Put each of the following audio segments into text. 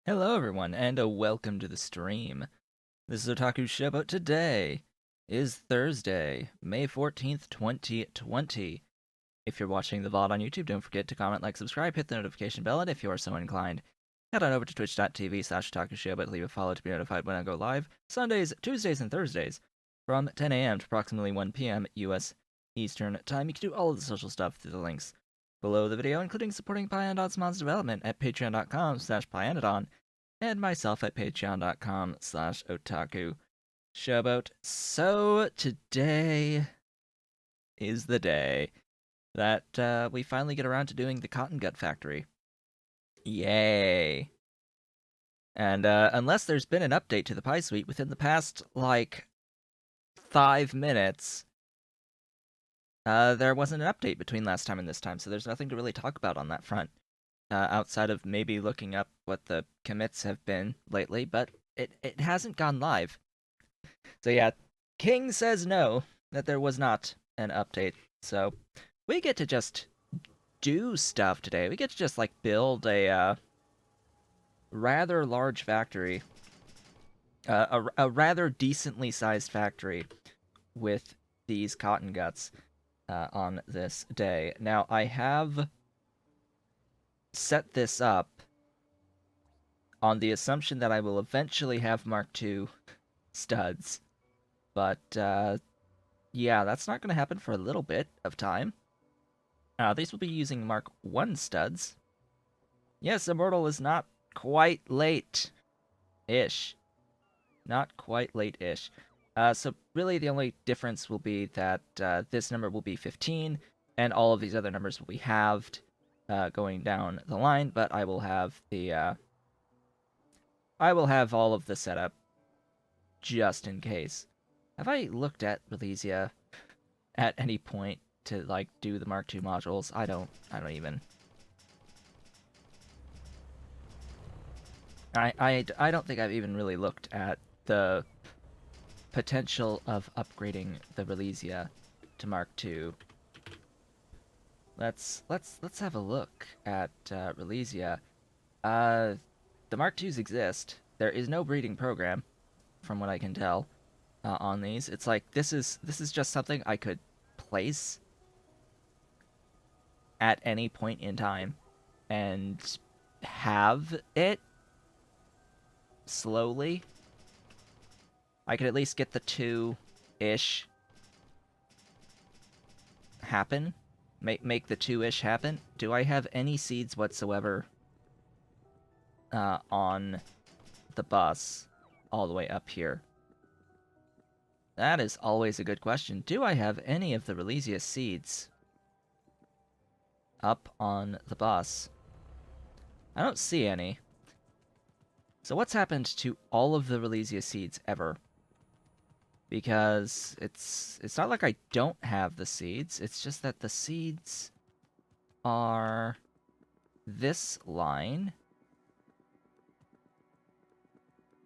Hello, everyone, and welcome to the stream. This is Otaku Showboat. Today is Thursday, May 14th, 2020. If you're watching the VOD on YouTube, don't forget to comment, like, subscribe, hit the notification bell, and if you are so inclined, head on over to twitch.tv/OtakuShowboat, leave a follow to be notified when I go live, Sundays, Tuesdays, and Thursdays, from 10 a.m. to approximately 1 p.m. U.S. Eastern Time. You can do all of the social stuff through the links below the video, including supporting Pyanodon's development at patreon.com/Pyanodon, and myself at patreon.com/Otaku Showboat. So today is the day that we finally get around to doing the cottongut factory. Yay! And unless there's been an update to the Pie Suite within the past, 5 minutes, there wasn't an update between last time and this time, so there's nothing to really talk about on that front. Outside of maybe looking up what the commits have been lately, but it hasn't gone live. So yeah, King says no, that there was not an update. So we get to just do stuff today. We get to just build a rather large factory, a rather decently sized factory with these cotton guts on this day. Now I have set this up on the assumption that I will eventually have Mark II studs. But, yeah, that's not going to happen for a little bit of time. These will be using Mark I studs. Yes, Immortal is not quite late-ish. Not quite late-ish. So really the only difference will be that this number will be 15, and all of these other numbers will be halved going down the line, but I will have all of the setup just in case. Have I looked at Relesia at any point to do the Mark II modules? I don't even. I don't think I've even really looked at the potential of upgrading the Relesia to Mark II. Let's have a look at Relesia. The Mark IIs exist. There is no breeding program, from what I can tell, on these. It's like this is just something I could place at any point in time and have it slowly. I could at least get the 2-ish happen. Make the 2-ish happen. Do I have any seeds whatsoever on the bus all the way up here? That is always a good question. Do I have any of the Relesia seeds up on the bus? I don't see any. So what's happened to all of the Relesia seeds ever? Because it's not like I don't have the seeds, it's just that the seeds are this line.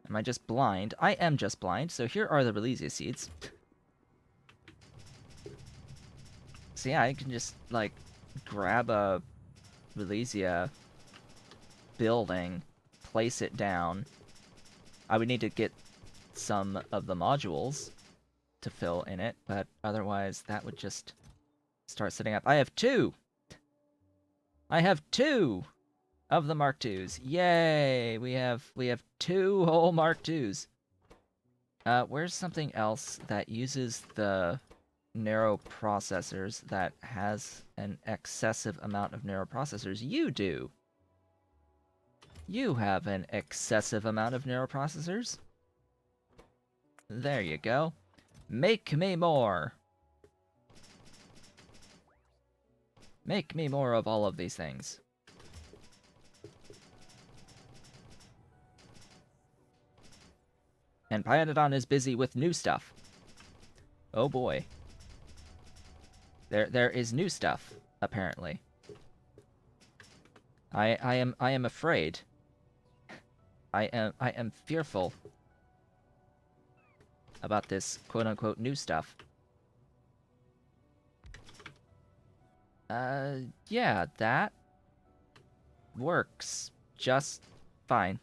Am I just blind? I am just blind, so here are the Relesia seeds. So yeah, I can just, grab a Relesia building, place it down. I would need to get some of the modules to fill in it, but otherwise that would just start setting up. I have two! I have two of the Mark IIs. Yay! We have 2 whole Mark IIs. Where's something else that uses the narrow processors that has an excessive amount of narrow processors? You do. You have an excessive amount of narrow processors. There you go. Make me more. Make me more of all of these things. And Pyanodon is busy with new stuff. Oh boy. There is new stuff, apparently. I am afraid. I am fearful about this quote-unquote new stuff. Yeah, that works just fine.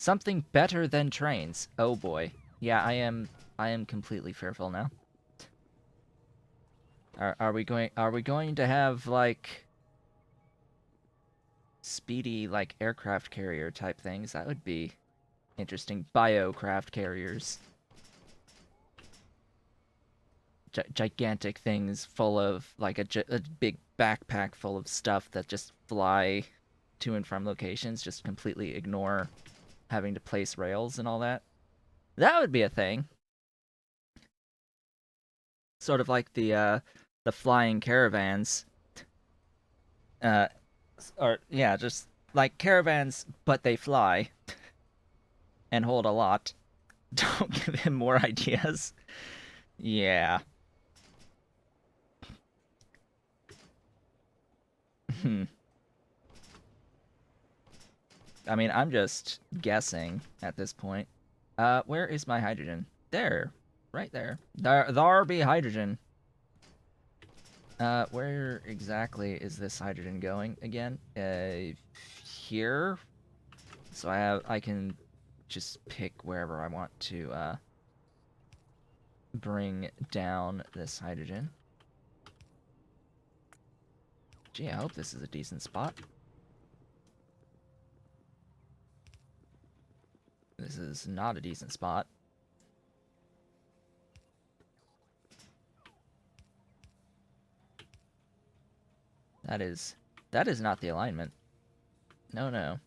Something better than trains. Oh boy. Yeah, I am completely fearful now. Are we going to have like speedy like aircraft carrier type things? That would be interesting. Biocraft carriers. Gigantic things full of like a big backpack full of stuff that just fly to and from locations, just completely ignore having to place rails and all that. That would be a thing. Sort of like the flying caravans. Uh or yeah, just like caravans but they fly and hold a lot. Don't give him more ideas. Yeah. Hmm. I mean, I'm just guessing at this point. Where is my hydrogen? There. Right there. There be hydrogen. Where exactly is this hydrogen going again? Here. So I can just pick wherever I want to bring down this hydrogen. Gee, I hope this is a decent spot. This is not a decent spot. That is not the alignment. No, no.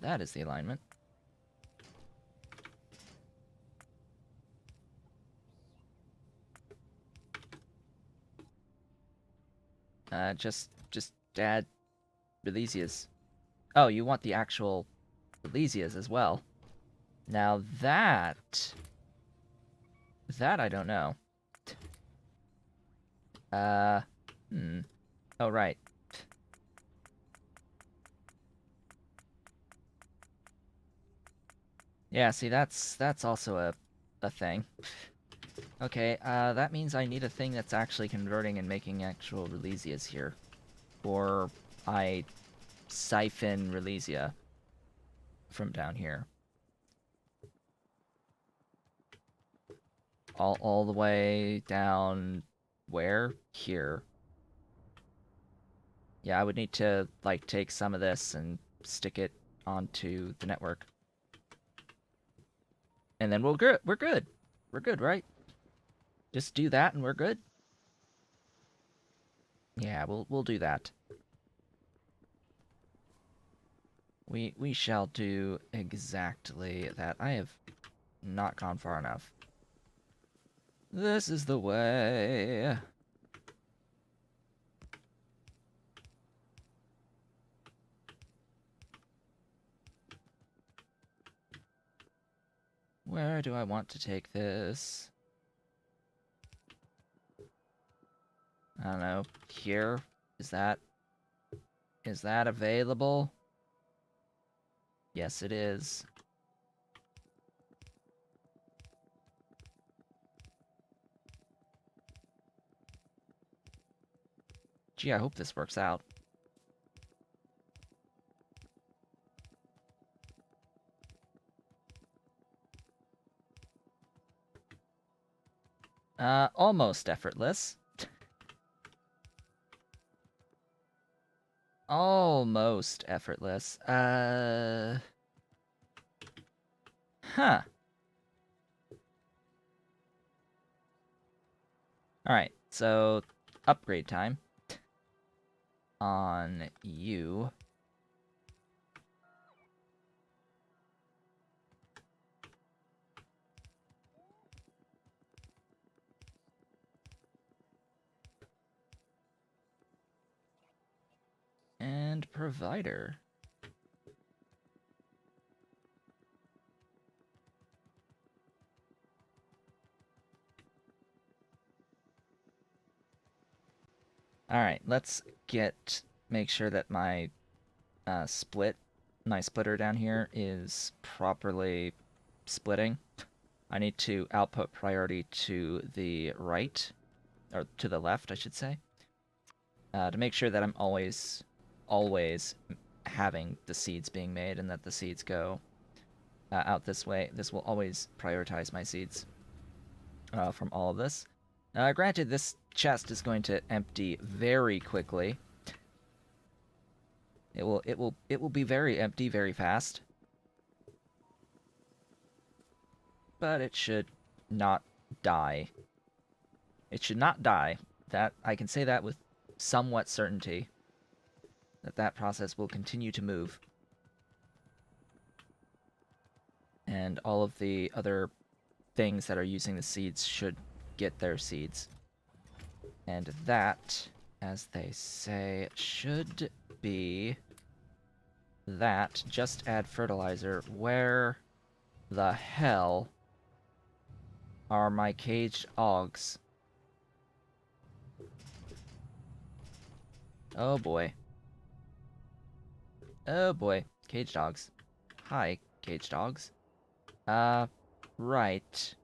That is the alignment. Just add Releasias. Oh, you want the actual Releasias as well. Now that I don't know. Uh, hmm. Oh, right. Yeah, see, that's also a thing. Okay, that means I need a thing that's actually converting and making actual Releasias here. Or I siphon Releasia from down here. All the way down where? Here. Yeah, I would need to like take some of this and stick it onto the network. And then we're good. We're good, right? Just do that and we're good. Yeah, we'll do that. We shall do exactly that. I have not gone far enough. This is the way. Where do I want to take this? I don't know. Here? Is that available? Yes, it is. Gee, I hope this works out. Almost effortless. Almost effortless. Huh. Alright, so upgrade time on you. And provider. Alright, let's make sure that my my splitter down here is properly splitting. I need to output priority to the right, or to the left, I should say, to make sure that I'm always having the seeds being made and that the seeds go out this way. This will always prioritize my seeds from all of this. Granted, this chest is going to empty very quickly. It will be very empty very fast. But it should not die. It should not die. That I can say that with somewhat certainty. That process will continue to move. And all of the other things that are using the seeds should get their seeds. And that, as they say, should be that. Just add fertilizer. Where the hell are my caged augs? Oh boy. Oh boy. Caged dogs. Hi, caged dogs. Right.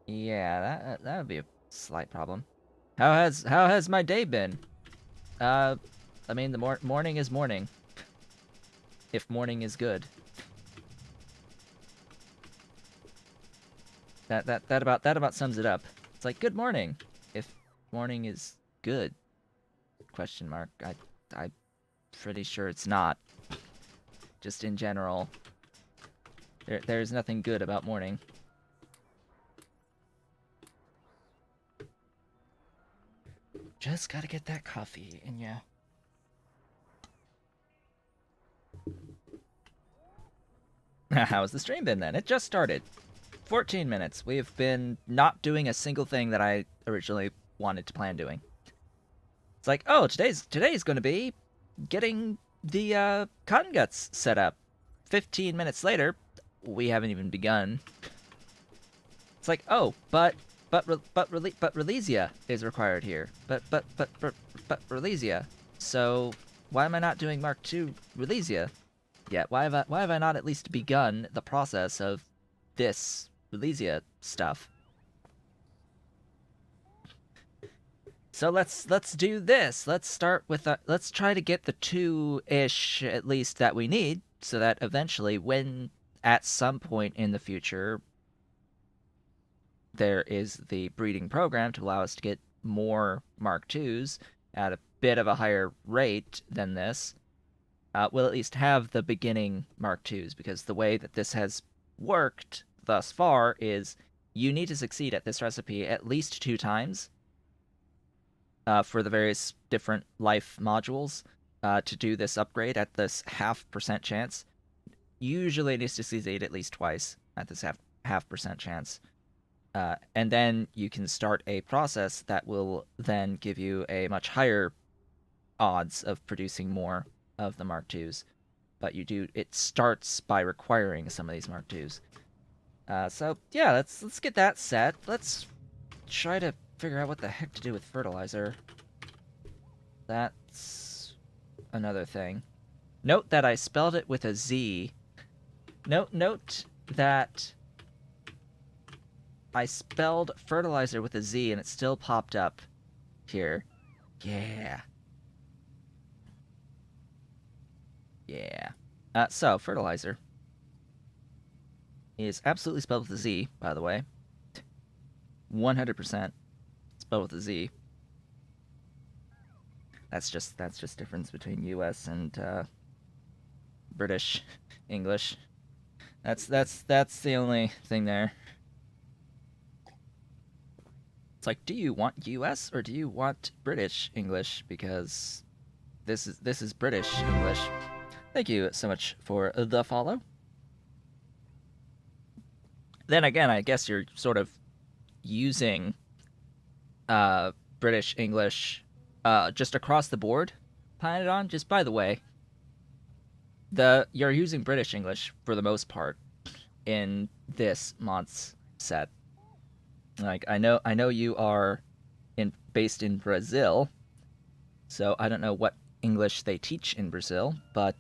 Yeah, that would be a slight problem. How has my day been? I mean the morning is morning. If morning is good. That about sums it up. It's like good morning. If morning is good. Question mark. I'm pretty sure it's not. Just in general. There's nothing good about morning. Just gotta get that coffee in ya. How's the stream been then? It just started. 14 minutes. We've been not doing a single thing that I originally wanted to plan doing. It's like, oh, today's going to be getting the cotton guts set up. 15 minutes later, we haven't even begun. It's like, oh, but Relesia is required here. But Relesia. So why am I not doing Mark II Relesia yet? Why have I not at least begun the process of this Relesia stuff? So let's do this. Let's start with let's try to get the 2-ish at least that we need, so that eventually, when at some point in the future there is the breeding program to allow us to get more Mark IIs at a bit of a higher rate than this, we'll at least have the beginning Mark IIs, because the way that this has worked thus far is you need to succeed at this recipe at least 2 times for the various different life modules to do this upgrade at this 0.5% chance. Usually it needs to succeed at least twice at this half percent chance. And then you can start a process that will then give you a much higher odds of producing more of the Mark IIs. But it starts by requiring some of these Mark IIs. So yeah, let's get that set. Let's try to figure out what the heck to do with fertilizer. That's another thing. Note that I spelled it with a Z. Note that I spelled fertilizer with a Z and it still popped up here. Yeah. Yeah. So, fertilizer is absolutely spelled with a Z, by the way. 100% spelled with a Z. That's just difference between U.S. and British English. That's the only thing there. It's like, do you want U.S. or do you want British English? Because this is British English. Thank you so much for the follow. Then again, I guess you're sort of using British English just across the board, Planeton. Just by the way, you're using British English for the most part in this month's set. Like I know you are based in Brazil, so I don't know what English they teach in Brazil, but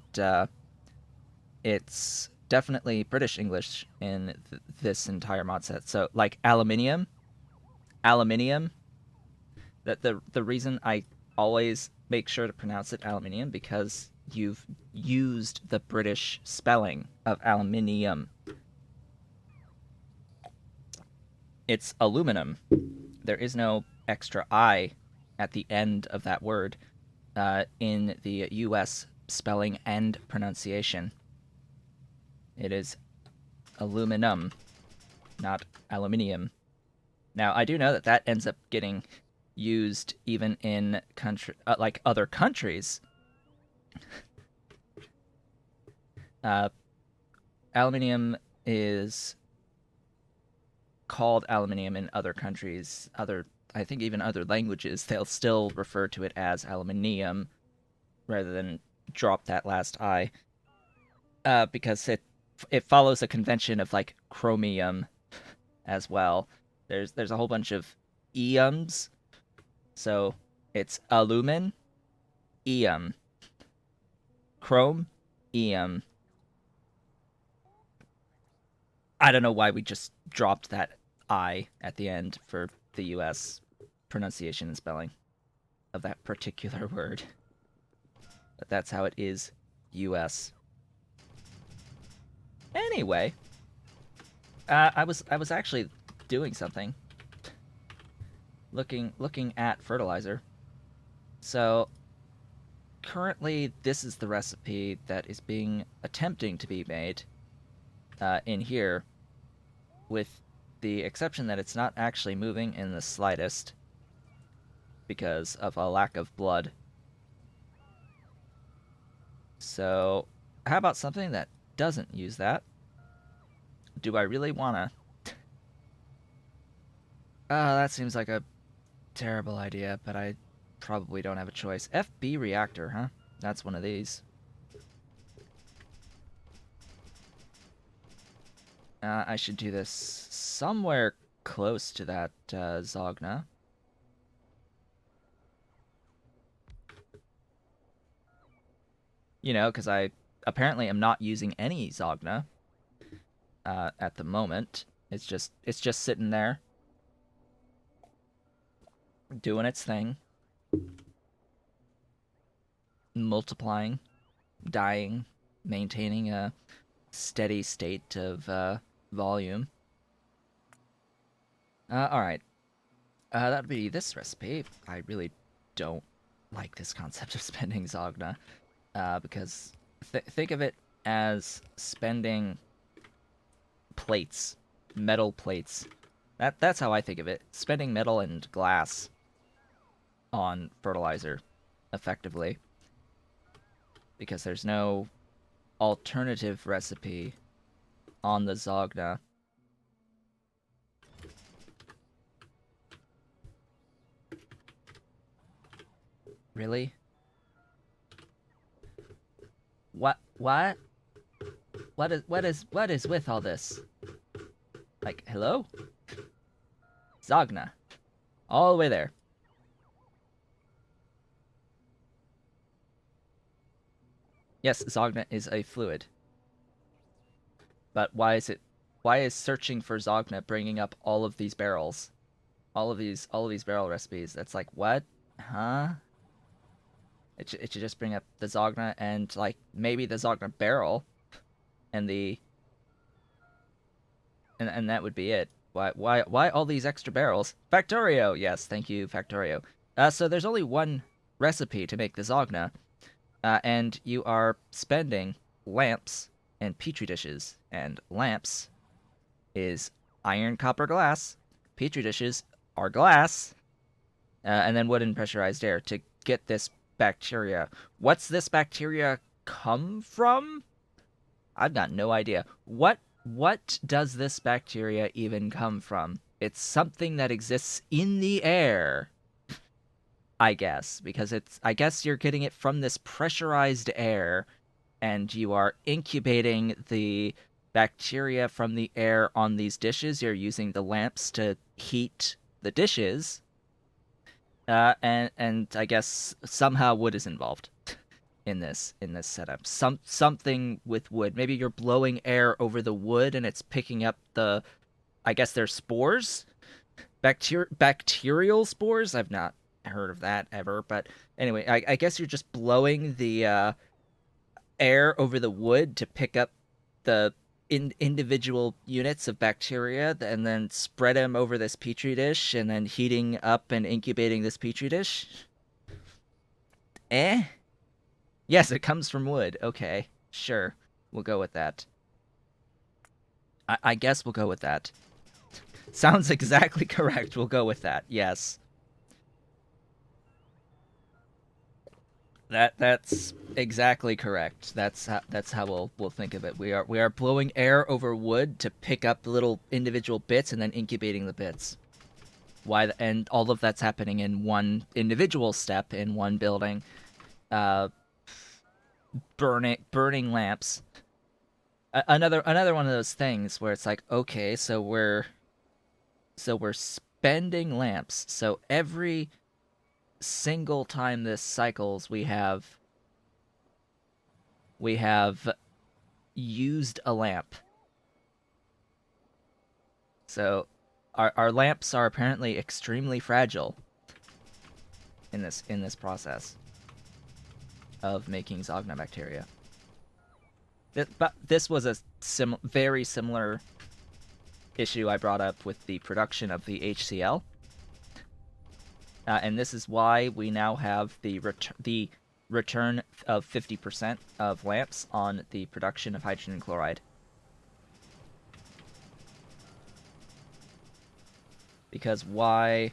it's definitely British English in this entire mod set. So like aluminium. That the reason I always make sure to pronounce it aluminium because you've used the British spelling of aluminium. It's aluminum. There is no extra I at the end of that word in the US spelling and pronunciation. It is aluminum, not aluminium. Now, I do know that ends up getting used even in like other countries. Aluminium is called aluminium in other countries. I think even other languages, they'll still refer to it as aluminium rather than drop that last I, because it follows a convention of like chromium as well. There's a whole bunch of eums, so it's alumin, eum, chrome, eum. I don't know why we just dropped that I at the end for the US pronunciation and spelling of that particular word. But that's how it is US. Anyway, I was actually doing something, looking at fertilizer. So currently, this is the recipe that is being attempting to be made in here, with the exception that it's not actually moving in the slightest because of a lack of blood. So, how about something that doesn't use that? Do I really wanna? That seems like a terrible idea, but I probably don't have a choice. FB reactor, huh? That's one of these. I should do this somewhere close to that Zogna. You know, because I apparently am not using any Zogna at the moment. It's just sitting there doing its thing, multiplying, dying, maintaining a steady state of volume. All right, that'd be this recipe. I really don't like this concept of spending Zogna because think of it as spending plates, metal plates. That's how I think of it. Spending metal and glass on fertilizer effectively because there's no alternative recipe on the Zogna. Really? What? What is with all this? Like, hello? Zogna. All the way there. Yes, Zogna is a fluid. But why is searching for Zogna bringing up all of these barrels? All of these barrel recipes. That's like, what? Huh? It should just bring up the Zogna and like maybe the Zogna barrel and the and that would be it. Why all these extra barrels? Factorio, yes, thank you, Factorio. So there's only one recipe to make the Zogna, and you are spending lamps and petri dishes, and lamps is iron, copper, glass. Petri dishes are glass, and then wood and pressurized air to get this bacteria. What's this bacteria come from? I've got no idea. What does this bacteria even come from? It's something that exists in the air, I guess, because I guess you're getting it from this pressurized air and you are incubating the bacteria from the air on these dishes. You're using the lamps to heat the dishes. And I guess somehow wood is involved in this setup. Something with wood. Maybe you're blowing air over the wood and it's picking up I guess they're spores, bacterial spores. I've not heard of that ever. But anyway, I guess you're just blowing the air over the wood to pick up the individual units of bacteria and then spread them over this petri dish and then heating up and incubating this petri dish. Eh? Yes, it comes from wood. Okay, sure. We'll go with that. I guess we'll go with that. Sounds exactly correct. We'll go with that. Yes. That's exactly correct. That's how we'll think of it. We are blowing air over wood to pick up the little individual bits and then incubating the bits. And all of that's happening in one individual step in one building. Uh, burning lamps. Another one of those things where it's like, okay, so we're spending lamps. So every single time this cycles, we have used a lamp. So our lamps are apparently extremely fragile in this process of making Zognobacteria. But this was a very similar issue I brought up with the production of the HCl, and this is why we now have the return of 50% of lamps on the production of hydrogen chloride. Because why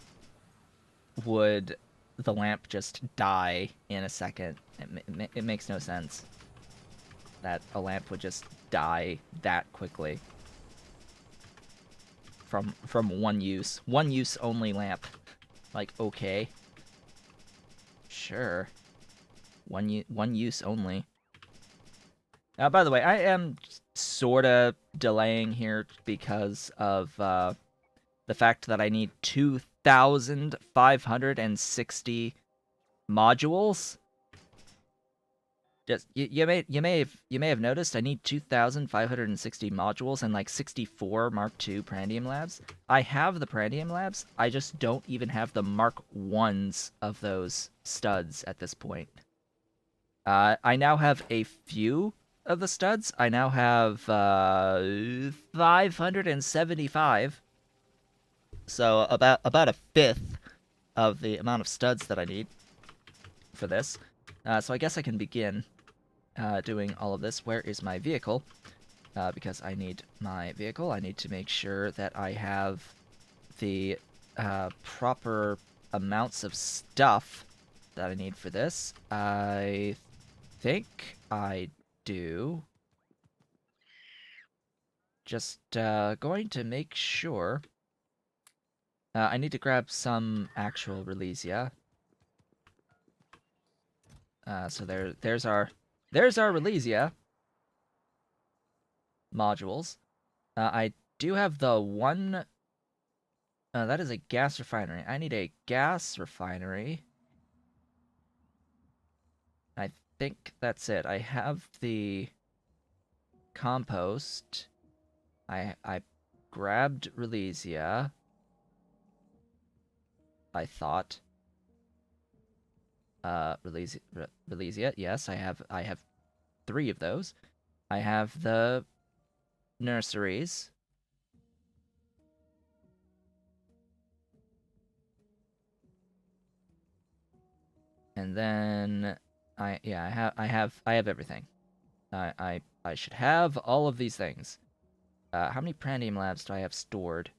would the lamp just die in a second? It makes no sense that a lamp would just die that quickly from one use only lamp. Like, okay, sure, one use only. By the way, I am sort of delaying here because of the fact that I need 2,560 modules. Just you may have noticed I need 2,560 modules and like 64 Mark II Prandium labs. I have the Prandium labs. I just don't even have the Mark I's of those studs at this point. I now have a few of the studs. I now have 575. So about a fifth of the amount of studs that I need for this. So I guess I can begin doing all of this. Where is my vehicle? Because I need my vehicle. I need to make sure that I have the proper amounts of stuff that I need for this. I think I do. Just going to make sure. I need to grab some actual Relesia. So there's our Relesia modules. I do have the one. That is a gas refinery. I need a gas refinery. I think that's it. I have the compost. I grabbed Relesia. I thought. Relesia. Yes, I have 3 of those. I have the nurseries. And then I have everything. I should have all of these things. How many Prandium labs do I have stored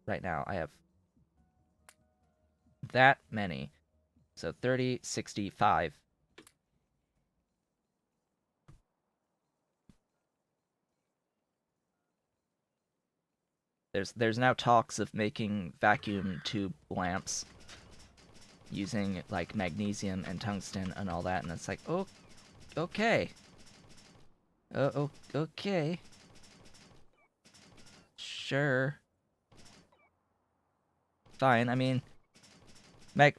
right now? I have that many. So 30, 65. There's now talks of making vacuum tube lamps using like magnesium and tungsten and all that, and it's like, oh, okay. Okay. Sure. Fine. I mean,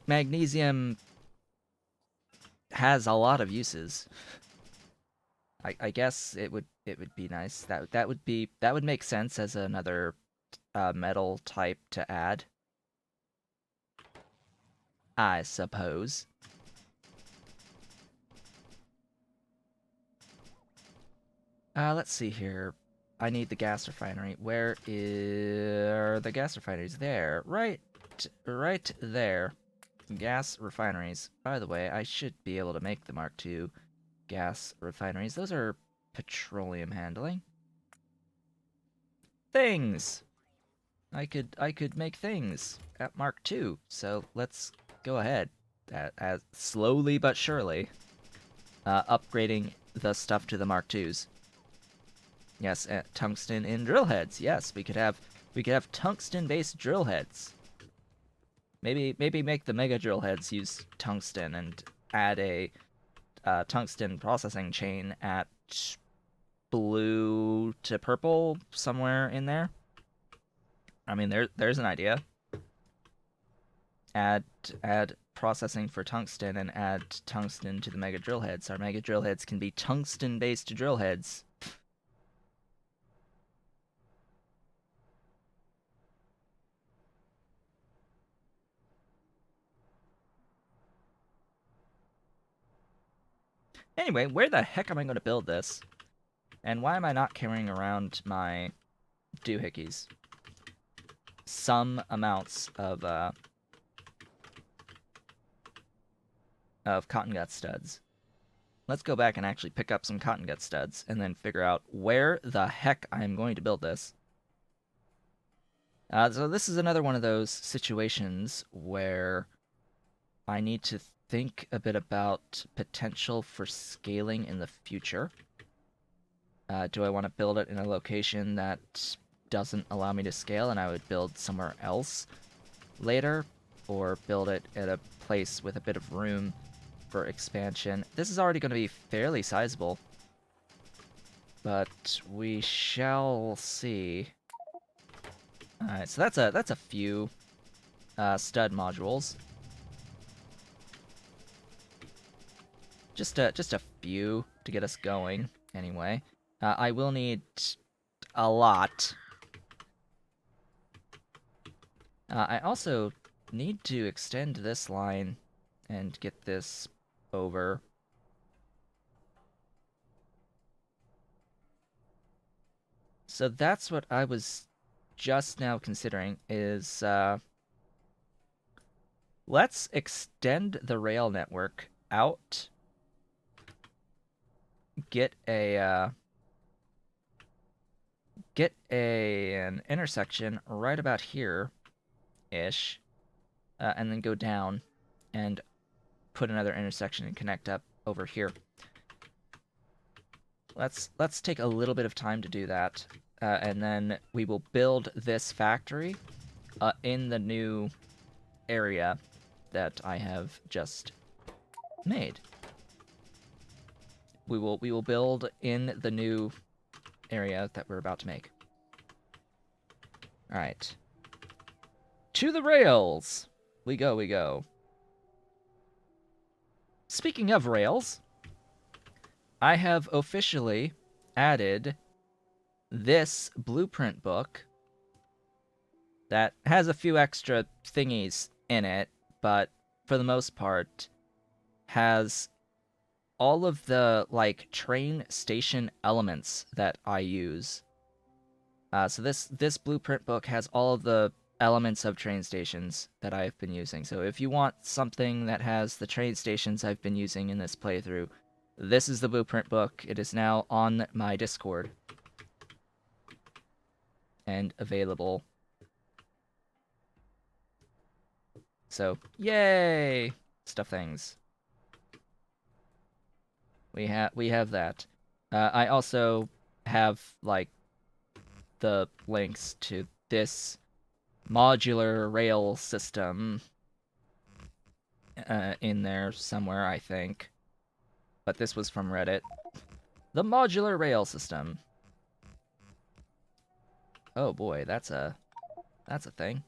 magnesium has a lot of uses. I guess it would be nice. That would make sense as another metal type to add. I suppose. Let's see here. I need the gas refinery. Where are the gas refineries? There. Right there. Gas refineries. By the way, I should be able to make the Mark II gas refineries. Those are petroleum handling. Things! I could make things at Mark II, so let's go ahead. As slowly but surely, upgrading the stuff to the Mark IIs. Yes, tungsten in drill heads. Yes, we could have tungsten-based drill heads. Maybe make the mega drill heads use tungsten and add a tungsten processing chain at blue to purple somewhere in there. I mean, there's an idea. Add add processing for tungsten and add tungsten to the mega drill heads. Our mega drill heads can be tungsten-based drill heads. Anyway, where the heck am I going to build this? And why am I not carrying around my doohickeys? Some amounts of cottongut studs. Let's go back and actually pick up some cottongut studs and then figure out where the heck I'm going to build this. So this is another one of those situations where I need to think a bit about potential for scaling in the future. Do I want to build it in a location that doesn't allow me to scale and I would build somewhere else later? Or build it at a place with a bit of room for expansion? This is already going to be fairly sizable, but we shall see. Alright, so that's a few stud modules. Just a few to get us going, anyway. I will need a lot. I also need to extend this line and get this over. So that's what I was just now considering is, let's extend the rail network out, get an intersection right about here-ish, and then go down and put another intersection and connect up over here. Let's take a little bit of time to do that, and then we will build this factory in the new area that I have just made. We will build in the new area that we're about to make. All right. To the rails! We go. Speaking of rails, I have officially added this blueprint book that has a few extra thingies in it, but for the most part has all of the, like, train station elements that I use. So this blueprint book has all of the elements of train stations that I've been using. So if you want something that has the train stations I've been using in this playthrough, this is the blueprint book. It is now on my Discord and available. So, yay! Stuff things. We have that. I also have, like, the links to this modular rail system in there somewhere, I think. But this was from Reddit. The modular rail system. Oh boy, that's a thing.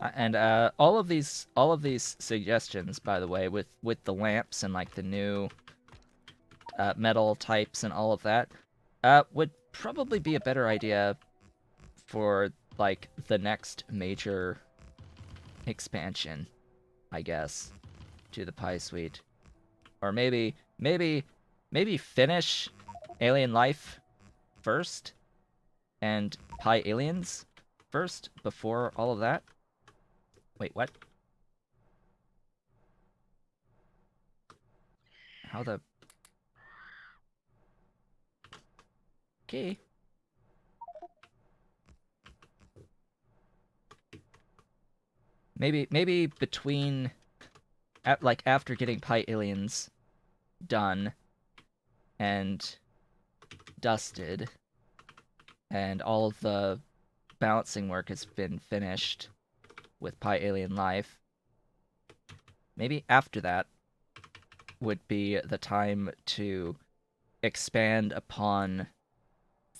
And all of these suggestions, by the way, with the lamps and like the new metal types and all of that, would probably be a better idea for like the next major expansion, I guess, to the Pi Suite. Or maybe finish Alien Life first and Pi Aliens first before all of that. Wait, what? How the... Okay. Maybe between like after getting Pi Aliens done and dusted and all of the balancing work has been finished with Pi Alien Life, maybe after that would be the time to expand upon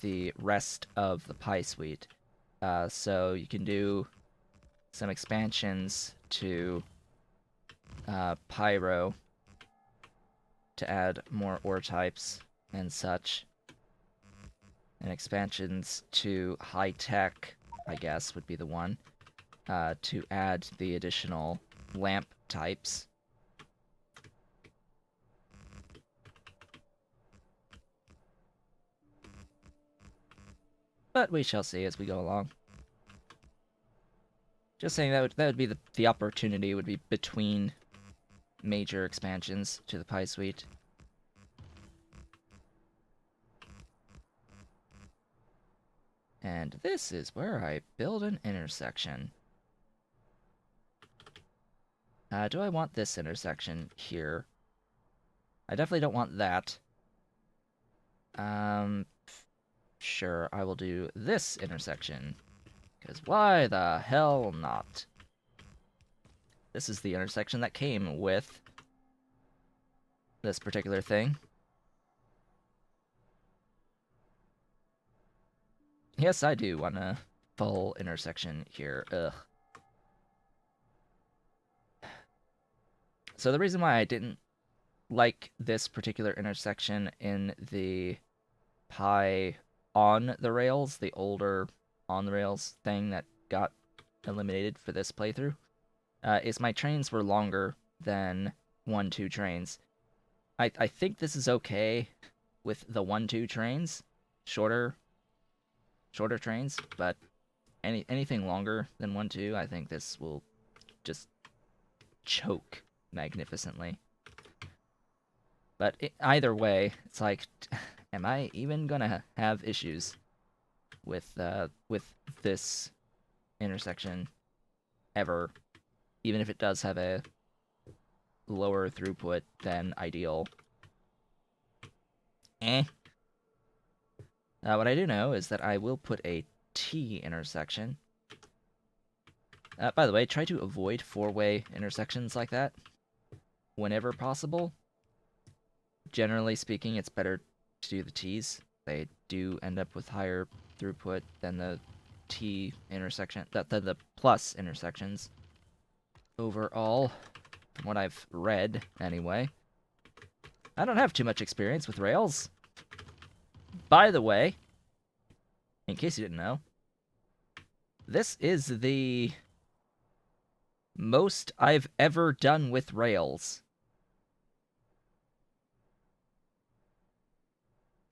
the rest of the Pi Suite. So you can do some expansions to Pyro to add more ore types and such. And expansions to High Tech, I guess, would be the one, to add the additional lamp types. But we shall see as we go along. Just saying that would be the opportunity would be between major expansions to the Pi Suite. And this is where I build an intersection. Do I want this intersection here? I definitely don't want that. Sure, I will do this intersection. Because why the hell not? This is the intersection that came with this particular thing. Yes, I do want a full intersection here. Ugh. So the reason why I didn't like this particular intersection in the Pi on the rails, the older on the rails thing that got eliminated for this playthrough, is my trains were longer than 1-2 trains. I think this is okay with the 1-2 trains, shorter trains, but anything longer than 1-2, I think this will just choke magnificently. But either way, it's like, am I even gonna have issues with this intersection ever, even if it does have a lower throughput than ideal? What I do know is that I will put a T intersection. By the way, try to avoid four-way intersections like that whenever possible. Generally speaking, it's better to do the T's. They do end up with higher throughput than the T intersection, than the plus intersections. Overall, from what I've read, anyway. I don't have too much experience with Rails. By the way, in case you didn't know, this is the most I've ever done with Rails.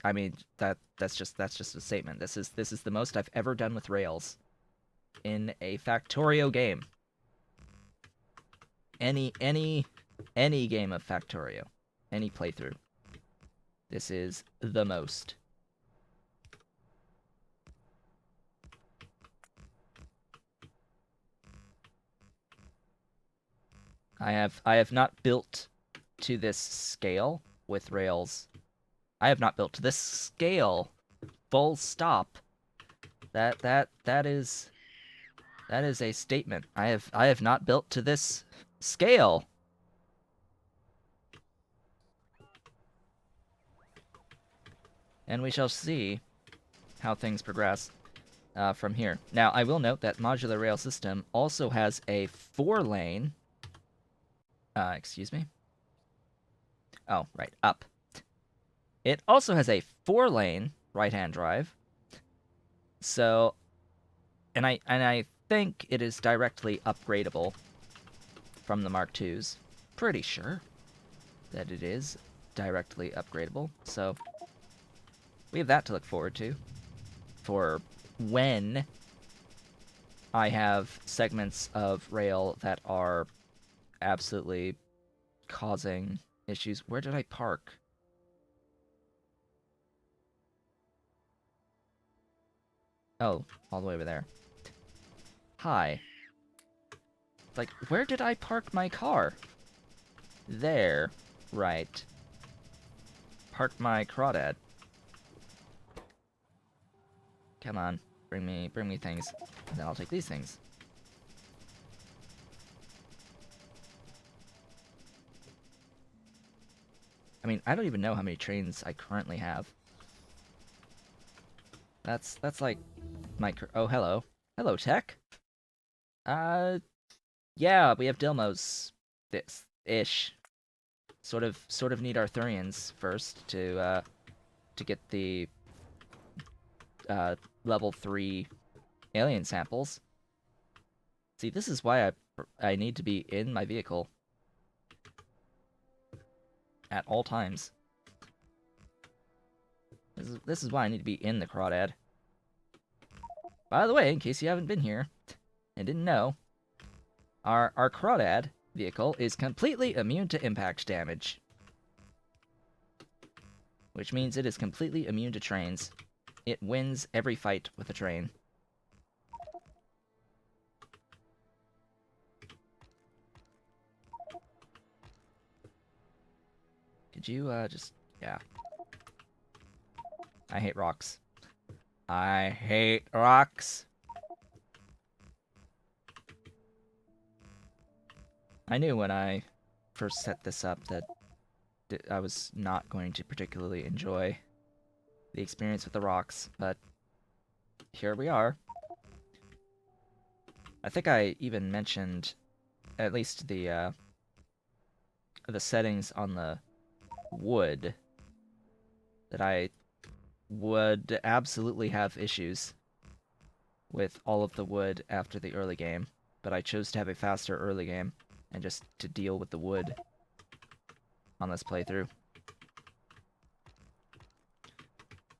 I mean, that's just a statement. This is the most I've ever done with Rails in a Factorio game. Any game of Factorio, any playthrough. This is the most. I have not built to this scale with Rails. I have not built to this scale. Full stop. That is a statement. I have not built to this scale. And we shall see how things progress. from here. Now, I will note that modular rail system also has a 4-lane. Excuse me. Oh, right, up. It also has a 4-lane right-hand drive. So, and I think it is directly upgradable from the Mark IIs. Pretty sure that it is directly upgradable. So, we have that to look forward to for when I have segments of rail that are absolutely causing issues. Where did I park? Oh, all the way over there. Hi. Like, where did I park my car? There. Right. Park my crawdad. Come on. Bring me things. And then I'll take these things. I mean, I don't even know how many trains I currently have. That's like my... Oh, hello. Hello, tech. Yeah, we have Dilmos. This-ish. Sort of need Arthurians first to get the level 3 alien samples. See, this is why I need to be in my vehicle at all times. This is why I need to be in the crawdad. By the way, in case you haven't been here and didn't know, our crawdad vehicle is completely immune to impact damage, which means it is completely immune to trains. It wins every fight with a train. Could you, just... Yeah. I hate rocks. I hate rocks. I knew when I first set this up that I was not going to particularly enjoy the experience with the rocks, but here we are. I think I even mentioned at least the settings on the wood that I would absolutely have issues with all of the wood after the early game, but I chose to have a faster early game and just to deal with the wood on this playthrough.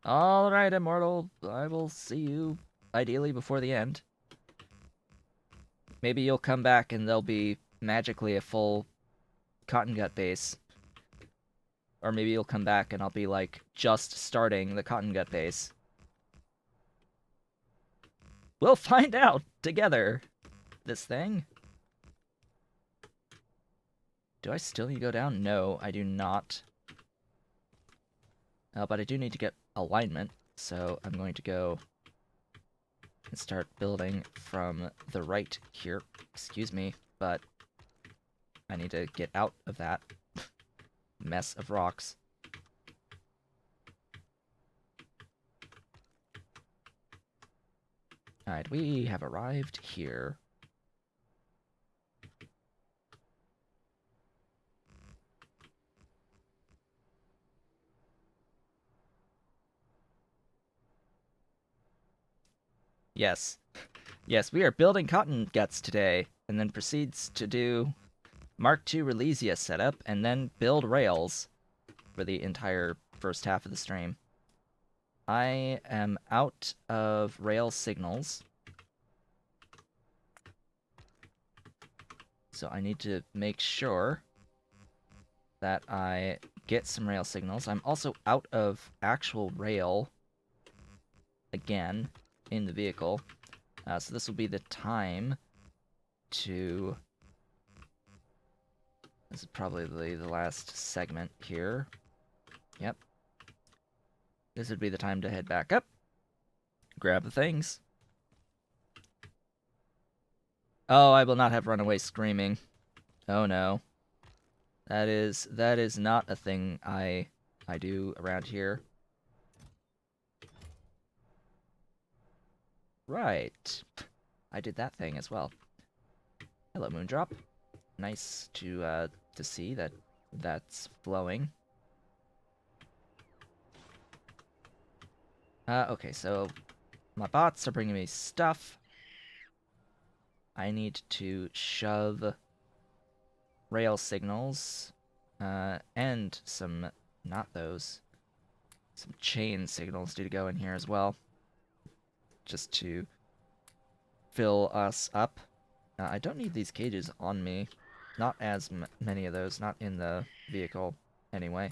Alright, Immortal, I will see you ideally before the end. Maybe you'll come back and there'll be magically a full cottongut base. Or maybe you'll come back and I'll be like just starting the cottongut base. We'll find out together. This thing. Do I still need to go down? No, I do not. But I do need to get alignment, so I'm going to go and start building from the right here. Excuse me, but I need to get out of that mess of rocks. Alright, we have arrived here. Yes. Yes, we are building cotton guts today, and then proceeds to do Mark II Relesia setup, and then build rails for the entire first half of the stream. I am out of rail signals. So I need to make sure that I get some rail signals. I'm also out of actual rail, again, in the vehicle. So this will be the time to... This is probably the last segment here. Yep. This would be the time to head back up. Grab the things. Oh, I will not have runaway screaming. Oh no. That is not a thing I do around here. Right. I did that thing as well. Hello, Moondrop. Nice to see that that's flowing. Okay, so my bots are bringing me stuff. I need to shove rail signals, and some, not those, some chain signals need to go in here as well, just to fill us up. I don't need these cages on me. Not as many of those, not in the vehicle, anyway.